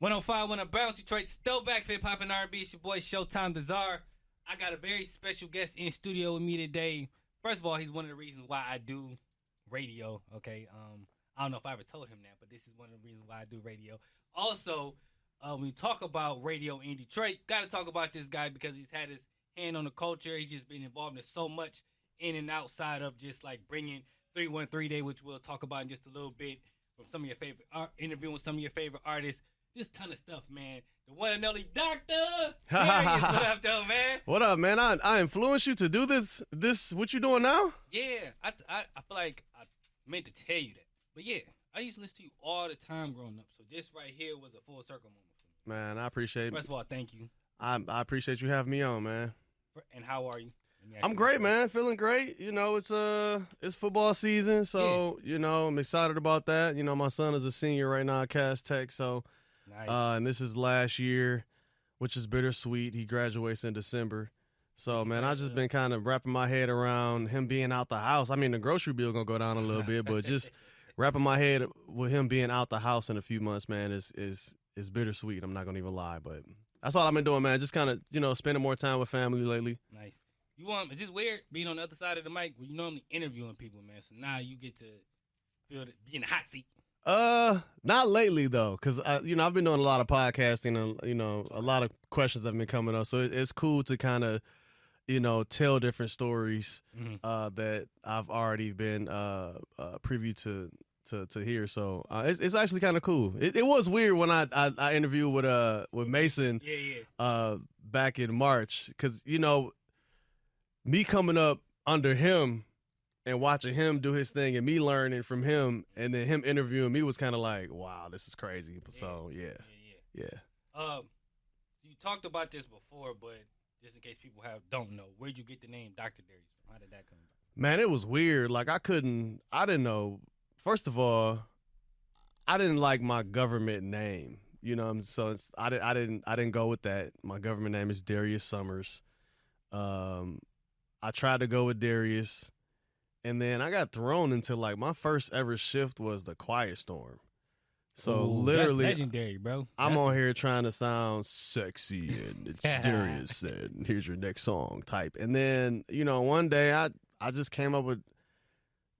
105 when I bounce Detroit, still back for hip hop and R&B. It's your boy Showtime The Czar. I got a very special guest in studio with me today. First of all, he's one of the reasons why I do radio. Okay, I don't know if I ever told him that, but this is one of the reasons why I do radio. Also, when we talk about radio in Detroit, got to talk about this guy because he's had his hand on the culture. He's just been involved in so much in and outside of just like bringing 313 Day, which we'll talk about in just a little bit, from some of your favorite interviewing some of your favorite artists. This ton of stuff, man. The one and only Doctor Darius. What up, though, man? What up, man? I influenced you to do this. What you doing now? Yeah, I feel like I meant to tell you that. But yeah, I used to listen to you all the time growing up. So this right here was a full circle moment for me. Man, I appreciate it. First of all, thank you. I appreciate you having me on, man. And how are you? I'm great, man. Feeling great. You know, it's football season, so Yeah. you know, I'm excited about that. You know, my son is a senior right now at Cass Tech, so Nice. and this is last year, which is bittersweet. He graduates in December. So, man, I've just been kind of wrapping my head around him being out the house. I mean, the grocery bill going to go down a little bit, but just wrapping my head with him being out the house in a few months, man, is bittersweet. I'm not going to even lie, but that's all I've been doing, man. Just kind of, you know, spending more time with family lately. Nice. Is this weird being on the other side of the mic where you normally interviewing people, man? So now you get to be in the hot seat. Not lately though, because you know, I've been doing a lot of podcasting and you know, a lot of questions have been coming up, so it's cool to kind of, you know, tell different stories that I've already been privy to hear. So it's actually kind of cool. It was weird when I interviewed with Mason back in March, because you know, me coming up under him and watching him do his thing and me learning from him and then him interviewing me was kind of like, wow, this is crazy. So, yeah. You talked about this before, but just in case people don't know, where'd you get the name Dr. Darrius from? How did that come about? Man, it was weird. Like, I didn't know. First of all, I didn't like my government name. You know, so I didn't go with that. My government name is Darius Summers. I tried to go with Darius. And then I got thrown into, like, my first ever shift was the Quiet Storm. So literally, that's legendary, bro. I'm on here trying to sound sexy and it's Darrius and here's your next song type. And then, you know, one day I just came up with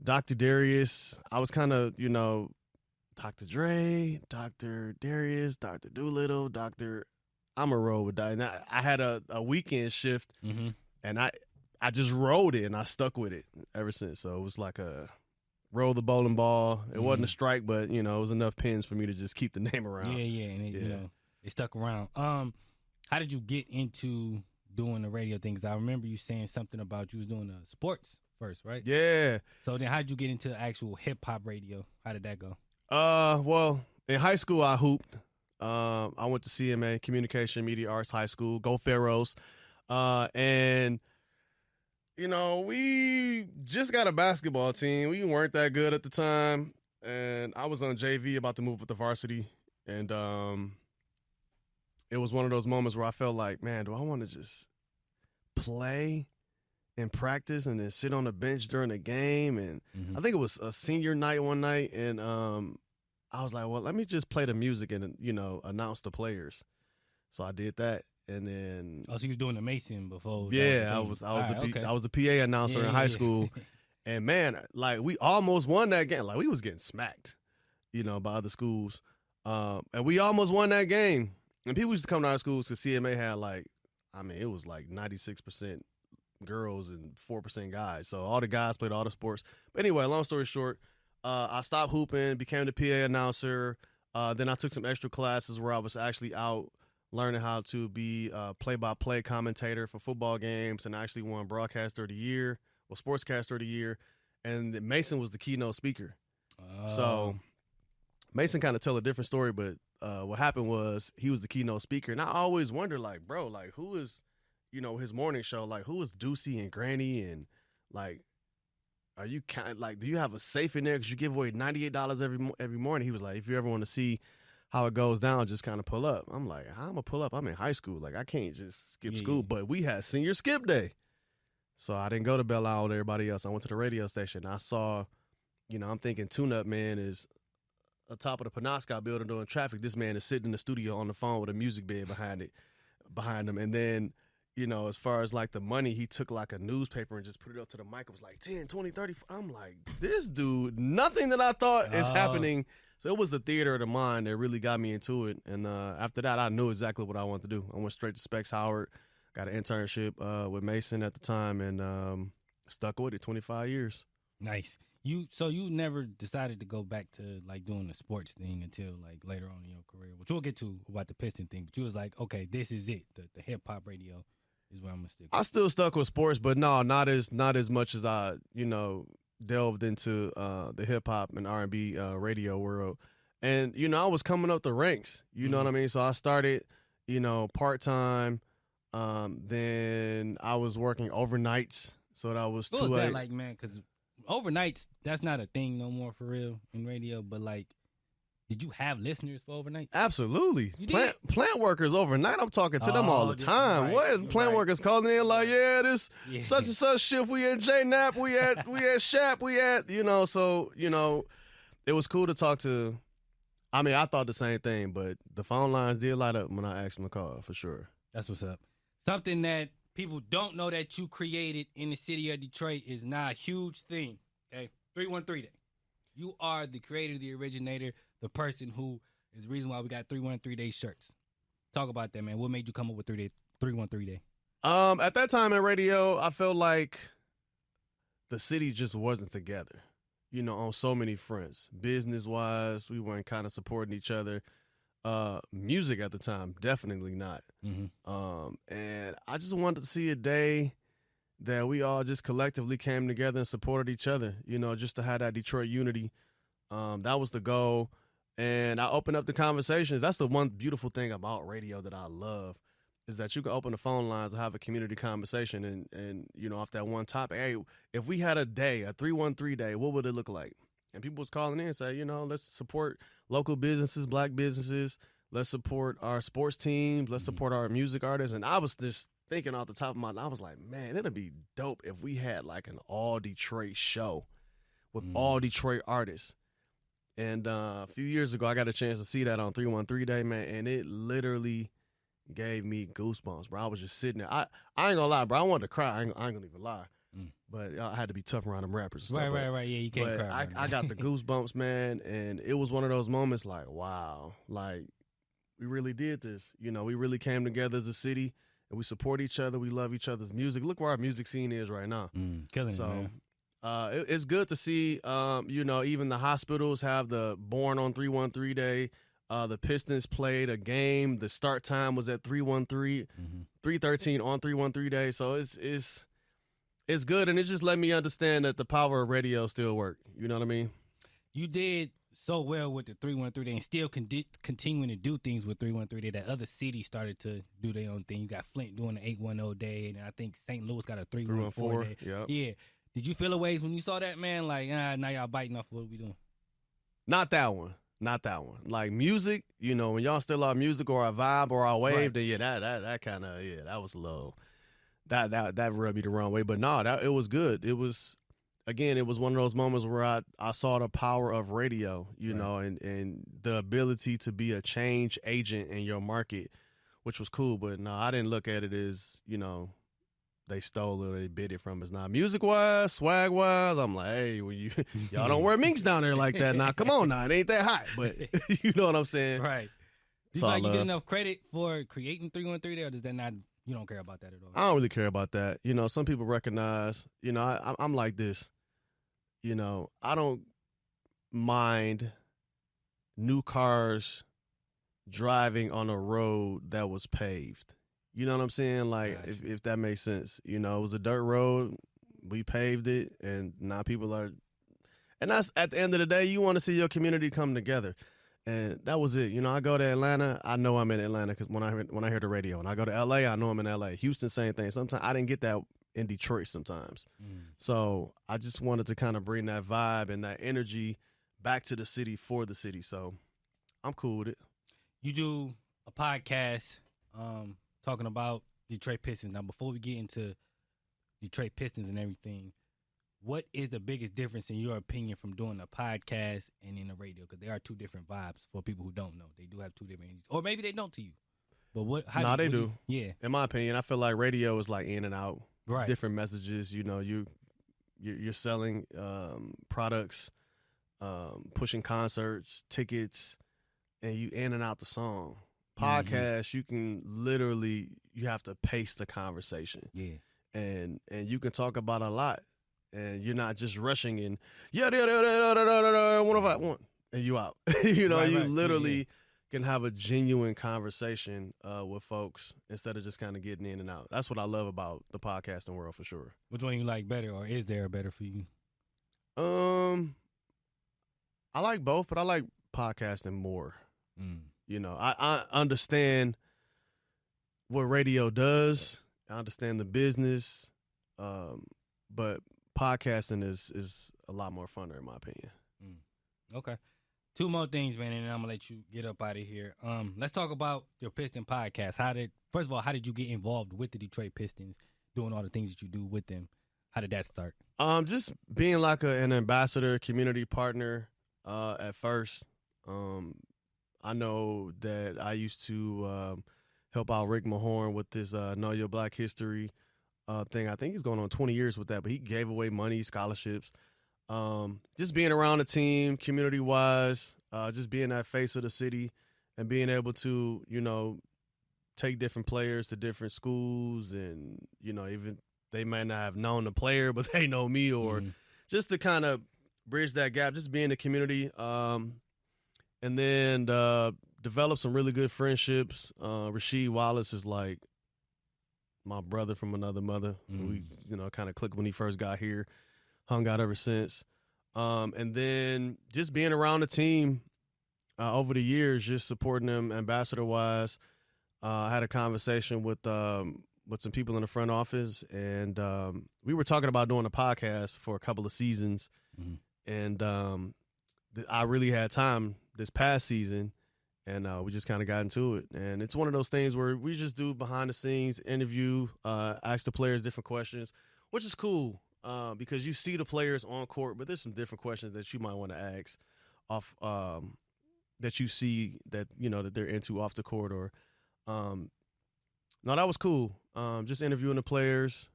Dr. Darius. I was kind of, you know, Dr. Dre, Dr. Darius, Dr. Doolittle, I'm a roll with that. And I had a weekend shift and I just rolled it and I stuck with it ever since. So it was like a roll the bowling ball. It wasn't a strike, but you know, it was enough pins for me to just keep the name around. And you know, it stuck around. How did you get into doing the radio things? I remember you saying something about you was doing sports first, right? Yeah. So then how did you get into actual hip hop radio? How did that go? Well, in high school I hooped. I went to CMA, Communication Media Arts High School, Go Pharaohs. And you know, we just got a basketball team. We weren't that good at the time. And I was on JV about to move with the varsity. And it was one of those moments where I felt like, man, do I want to just play and practice and then sit on the bench during the game? And I think it was a senior night one night. And I was like, well, let me just play the music and, you know, announce the players. So I did that. And then, so you was doing the Mason before? Yeah, I was the PA announcer in high school, and man, like we almost won that game. Like we was getting smacked, you know, by other schools, and we almost won that game. And people used to come to our schools because CMA had like, I mean, it was like 96% girls and 4% guys. So all the guys played all the sports. But anyway, long story short, I stopped hooping, became the PA announcer. Then I took some extra classes where I was actually out learning how to be a play-by-play commentator for football games, and I actually won Broadcaster of the Year, Sportscaster of the Year, and Mason was the keynote speaker. So Mason kind of tell a different story, but what happened was he was the keynote speaker, and I always wonder, like, bro, like, who is, you know, his morning show, like, who is Deucey and Granny, and, like, are you like, do you have a safe in there because you give away $98 every morning? He was like, if you ever want to see how it goes down, just kind of pull up. I'm like, how am I going to pull up? I'm in high school. Like, I can't just skip school. But we had senior skip day. So I didn't go to Belle Isle with everybody else. I went to the radio station. I saw, you know, I'm thinking Tune Up Man is top of the Penobscot building doing traffic. This man is sitting in the studio on the phone with a music bed behind him. And then, you know, as far as like the money, he took like a newspaper and just put it up to the mic. It was like 10, 20, 30. I'm like, this dude, nothing that I thought is happening. So it was the theater of the mind that really got me into it. And after that, I knew exactly what I wanted to do. I went straight to Specs Howard, got an internship with Mason at the time, and stuck with it 25 years. Nice. So you never decided to go back to like doing the sports thing until like later on in your career, which we'll get to about the Piston thing. But you was like, okay, this is it. The hip hop radio is where I'm gonna stick. I still stuck with sports, but no, not as much as I, you know, delved into the hip hop and R&B radio world. And you know, I was coming up the ranks. You know what I mean? So I started, you know, part time. Then I was working overnights. So that was what was that like, man? Because overnights, that's not a thing no more for real in radio. But like, did you have listeners for overnight? Absolutely. Plant workers overnight, I'm talking to them all the time. What plant workers calling in like, such and such shift. We at JNAP. We at SHAP. We at, you know. So you know, it was cool to talk to. I mean, I thought the same thing, but the phone lines did light up when I asked them to call for sure. That's what's up. Something that people don't know that you created in the city of Detroit is not a huge thing, okay? 313 Day. You are the creator, the originator, the person who is the reason why we got 313 Day shirts. Talk about that, man. What made you come up with 313 Day? At that time in radio, I felt like the city just wasn't together, you know, on so many fronts. Business-wise, we weren't kind of supporting each other. Music at the time, definitely not. And I just wanted to see a day that we all just collectively came together and supported each other, you know, just to have that Detroit unity. That was the goal. And I opened up the conversations. That's the one beautiful thing about radio that I love, is that you can open the phone lines and have a community conversation and you know, off that one topic. Hey, if we had a day, a 313 day, what would it look like? And people was calling in and say, you know, let's support local businesses, black businesses. Let's support our sports teams. Let's support our music artists. And I was just thinking off the top of my mind, I was like, man, it'd be dope if we had like an all Detroit show with all Detroit artists. And a few years ago, I got a chance to see that on 313 Day, man, and it literally gave me goosebumps, bro. I was just sitting there. I ain't gonna lie, bro. I wanted to cry. I ain't gonna even lie. But I had to be tough around them rappers and stuff. Right. Yeah, you can't cry. I got the goosebumps, man, and it was one of those moments like, wow, like we really did this. You know, we really came together as a city, and we support each other. We love each other's music. Look where our music scene is right now. Killing it, man. It's good to see, you know, even the hospitals have the Born on 313 Day. The Pistons played a game. The start time was at 313 on 313 Day. So it's good, and it just let me understand that the power of radio still work. You know what I mean? You did so well with the 313 Day and still continuing to do things with 313 Day that other cities started to do their own thing. You got Flint doing the 810 Day, and I think St. Louis got a 314 Day. Yep. Yeah. Did you feel a ways when you saw that, man? Like, now y'all biting off what we doing? Not that one. Like music, you know, when y'all still our music or our vibe or our wave, then that kind of, that was a little... That rubbed me the wrong way, but no, it was good. It was, again, it was one of those moments where I saw the power of radio, you know, and the ability to be a change agent in your market, which was cool. But no, I didn't look at it as, you know, they stole it or they bid it from us. Now, music wise, swag wise, I'm like, hey, when y'all don't wear minks down there like that. Now, come on, now, it ain't that hot, but you know what I'm saying, right? Do you feel like you get enough credit for creating 313 Day, or does that not? You don't care about that at all? I don't really care about that. You know, some people recognize, you know, I'm like this. You know, I don't mind new cars driving on a road that was paved. You know what I'm saying? Like, if that makes sense. You know, it was a dirt road. We paved it, and now people are... And that's, at the end of the day, you want to see your community come together. And that was it. You know, I go to Atlanta, I know I'm in Atlanta because when I hear the radio. And I go to L.A., I know I'm in L.A. Houston, same thing. Sometimes I didn't get that in Detroit sometimes. So I just wanted to kind of bring that vibe and that energy back to the city for the city. So I'm cool with it. You do a podcast talking about Detroit Pistons. Now, before we get into Detroit Pistons and everything, what is the biggest difference in your opinion from doing a podcast and in the radio? Because there are two different vibes for people who don't know. They do have two different energies. Or maybe they don't to you. But they do. Yeah. In my opinion, I feel like radio is like in and out. Right. Different messages. You know, you're selling products, pushing concerts, tickets, and you in and out the song. Podcast, you can literally, you have to pace the conversation. Yeah. And you can talk about a lot, and you're not just rushing in. Yeah, 105, and you out. You know, you literally can have a genuine conversation with folks instead of just kind of getting in and out. That's what I love about the podcasting world for sure. Which one you like better, or is there a better for you? I like both, but I like podcasting more. You know, I understand what radio does. I understand the business, but podcasting is a lot more funner in my opinion. Okay. Two more things, man, and then I'm gonna let you get up out of here. Let's talk about your Piston podcast. First of all, how did you get involved with the Detroit Pistons, doing all the things that you do with them? How did that start? Just being like an ambassador, community partner. At first, I know that I used to help out Rick Mahorn with this Know Your Black History thing. I think he's going on 20 years with that, but he gave away money, scholarships. Just being around the team, community-wise, just being that face of the city and being able to, you know, take different players to different schools and, you know, even they might not have known the player, but they know me, or just to kind of bridge that gap, just be in the community, and then develop some really good friendships. Rasheed Wallace is like my brother from another mother. We, you know, kind of clicked when he first got here, hung out ever since. And then just being around the team over the years, just supporting them ambassador-wise. I had a conversation with some people in the front office, and we were talking about doing a podcast for a couple of seasons. And I really had time this past season, and we just kind of got into it. And it's one of those things where we just do behind-the-scenes interview, ask the players different questions, which is cool because you see the players on court, but there's some different questions that you might want to ask off that you see that, you know, that they're into off the court. Or no, that was cool. Just interviewing the players.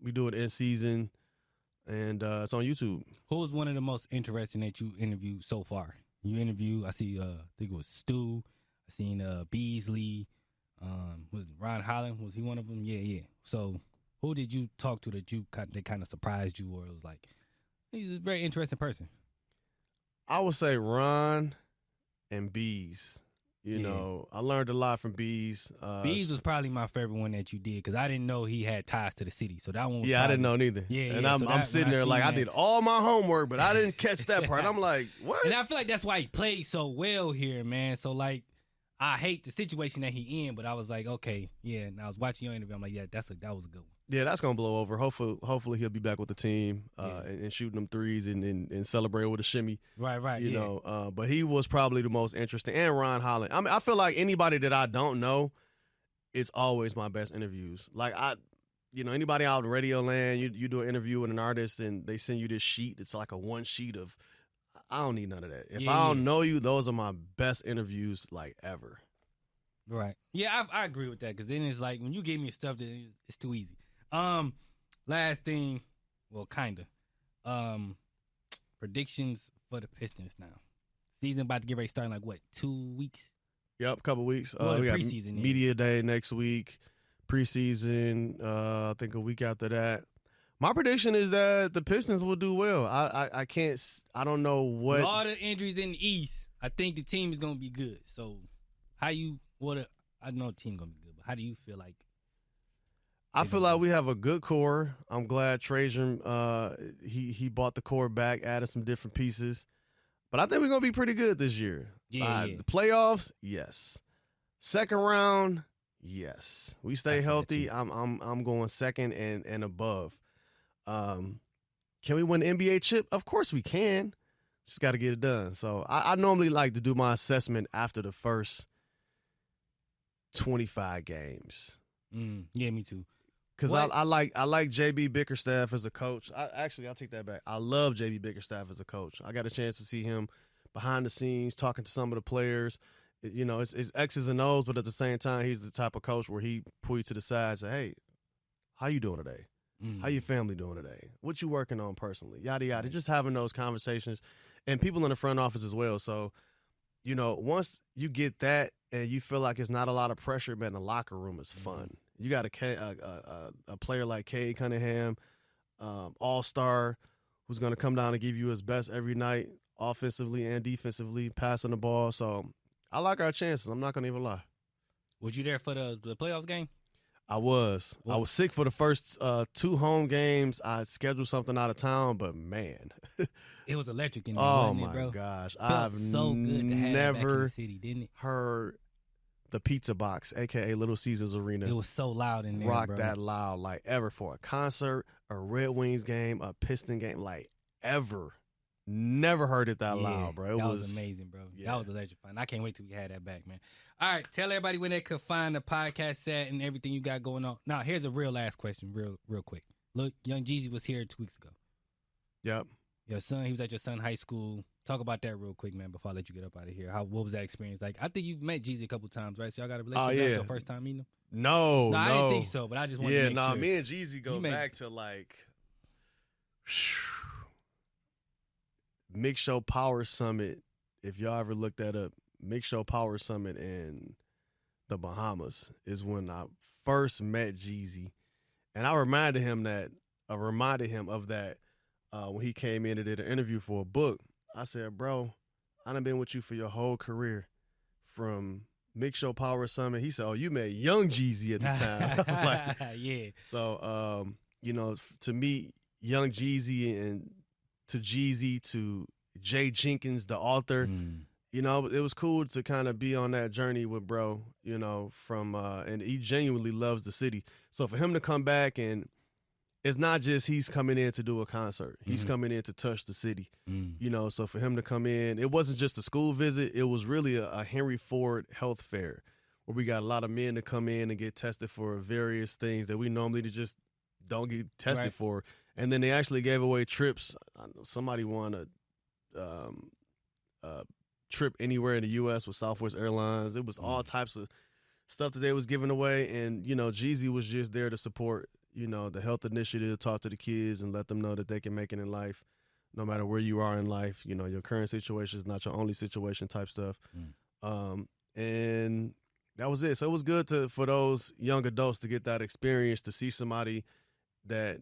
We do it in season. And it's on YouTube. Who was one of the most interesting that you interviewed so far? You interviewed, I see, I think it was Stu. I seen Beasley. Was Ron Holland? Was he one of them? Yeah. So who did you talk to that kind of surprised you, or it was like, he's a very interesting person? I would say Ron and Bees. You know, I learned a lot from Bees. Bees was probably my favorite one that you did because I didn't know he had ties to the city. So that one was I didn't know neither. And I'm sitting there like, I did all my homework, but I didn't catch that part. I'm like, what? And I feel like that's why he played so well here, man. So, like, I hate the situation that he in, but I was like, okay, yeah. And I was watching your interview. I'm like, yeah, that was a good one. Yeah, that's going to blow over. Hopefully he'll be back with the team and shooting them threes and celebrating with a shimmy. Right. You know, but he was probably the most interesting. And Ron Holland. I mean, I feel like anybody that I don't know is always my best interviews. Like, anybody out in radio land, you do an interview with an artist and they send you this sheet. It's like a one sheet of, I don't need none of that. If I don't know you, those are my best interviews, like, ever. Right. Yeah, I agree with that because then it's like when you give me stuff that it's too easy. Last thing, well, kind of. Predictions for the Pistons now. Season about to get ready to start in like what, 2 weeks? Yep, couple weeks. Well, we got preseason media day next week. Preseason, I think a week after that. My prediction is that the Pistons will do well. I don't know what. With all the injuries in the East, I think the team is gonna be good. So, I know the team gonna be good, but how do you feel like? I feel like we have a good core. I'm glad Trajan, he bought the core back, added some different pieces. But I think we're going to be pretty good this year. Yeah. The playoffs, yes. Second round, yes. We stay healthy. I'm going second and above. Can we win the NBA chip? Of course we can. Just got to get it done. So I normally like to do my assessment after the first 25 games. Yeah, me too. Because I like JB Bickerstaff as a coach. I'll take that back. I love JB Bickerstaff as a coach. I got a chance to see him behind the scenes talking to some of the players. You know, it's X's and O's, but at the same time, he's the type of coach where he pull you to the side and say, hey, how you doing today? How your family doing today? What you working on personally? Yada, yada. Just having those conversations. And people in the front office as well. So, you know, once you get that and you feel like it's not a lot of pressure, man, the locker room is fun. You got a player like Cade Cunningham, all-star, who's going to come down and give you his best every night, offensively and defensively, passing the ball. So I like our chances. I'm not going to even lie. Was you there for the playoffs game? I was. I was sick for the first 2 home games. I scheduled something out of town, but man. It was electric in there, wasn't it, bro? Oh, my gosh. I've so good to have that back in the city, didn't it? Heard the Pizza Box, a.k.a. Little Caesars Arena. It was so loud in there, rock bro. that loud like ever for a concert, a Red Wings game, a Piston game, like ever. Never heard it that loud, bro. That was amazing, bro. Yeah. That was electrifying. I can't wait till we had that back, man. All right, tell everybody where they could find the podcast set and everything you got going on. Now, here's a real last question, real quick. Look, Young Jeezy was here 2 weeks ago. Yep. Your son, he was at your son's high school. Talk about that real quick, man, before I let you get up out of here. What was that experience like? I think you've met Jeezy a couple times, right? So y'all got a relationship. Oh, yeah. That's your first time meeting him? No, I didn't think so, but I just wanted to make sure. Me and Jeezy go back to like Mix Show Power Summit. If y'all ever looked that up, Mix Show Power Summit in the Bahamas is when I first met Jeezy. And I reminded him of that when he came in and did an interview for a book. I said, bro, I done been with you for your whole career from Mix Show Power Summit. He said, oh, you met Young Jeezy at the time. Like, yeah. So, you know, to meet Young Jeezy and to Jeezy to Jay Jenkins, the author, you know, it was cool to kind of be on that journey with bro, you know, and he genuinely loves the city. So for him to come back, and it's not just he's coming in to do a concert. He's coming in to touch the city, you know. So for him to come in, it wasn't just a school visit. It was really a Henry Ford health fair where we got a lot of men to come in and get tested for various things that we normally just don't get tested for. And then they actually gave away trips. Somebody won a trip anywhere in the U.S. with Southwest Airlines. It was all types of stuff that they was giving away. And, you know, Jeezy was just there to support, you know, the health initiative, talk to the kids and let them know that they can make it in life no matter where you are in life. You know, your current situation is not your only situation type stuff. And that was it. So it was good for those young adults to get that experience, to see somebody that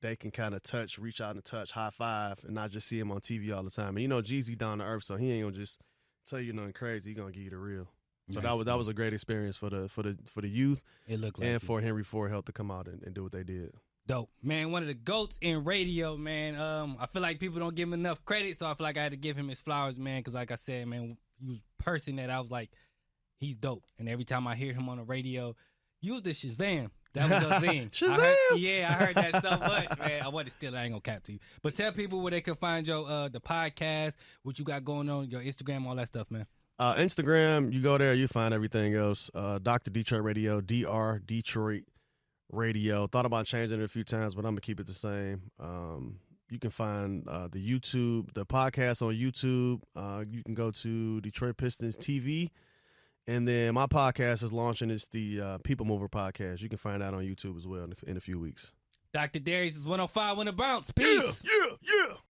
they can kind of touch, reach out and touch, high five, and not just see him on TV all the time. And, you know, Jeezy down to earth, so he ain't going to just tell you nothing crazy. He going to give you the real. So that was a great experience for the youth. It looked like and for Henry Ford Health to come out and do what they did. Dope, man. One of the GOATs in radio, man. I feel like people don't give him enough credit, so I feel like I had to give him his flowers, man. Because like I said, man, he was a person that I was like, he's dope. And every time I hear him on the radio, use the Shazam. That was your thing. Shazam! I heard that so much, man. I wanted to steal it. I ain't gonna cap to you. But tell people where they can find your the podcast, what you got going on, your Instagram, all that stuff, man. Instagram, you go there, you find everything else. Dr. Detroit Radio, DR Detroit Radio. Thought about changing it a few times, but I'm gonna keep it the same. You can find the podcast on YouTube. You can go to Detroit Pistons TV. And then my podcast is launching. It's the People Mover podcast. You can find that on YouTube as well in a few weeks. Dr. Darius is 105 when it bounce. Peace. Yeah.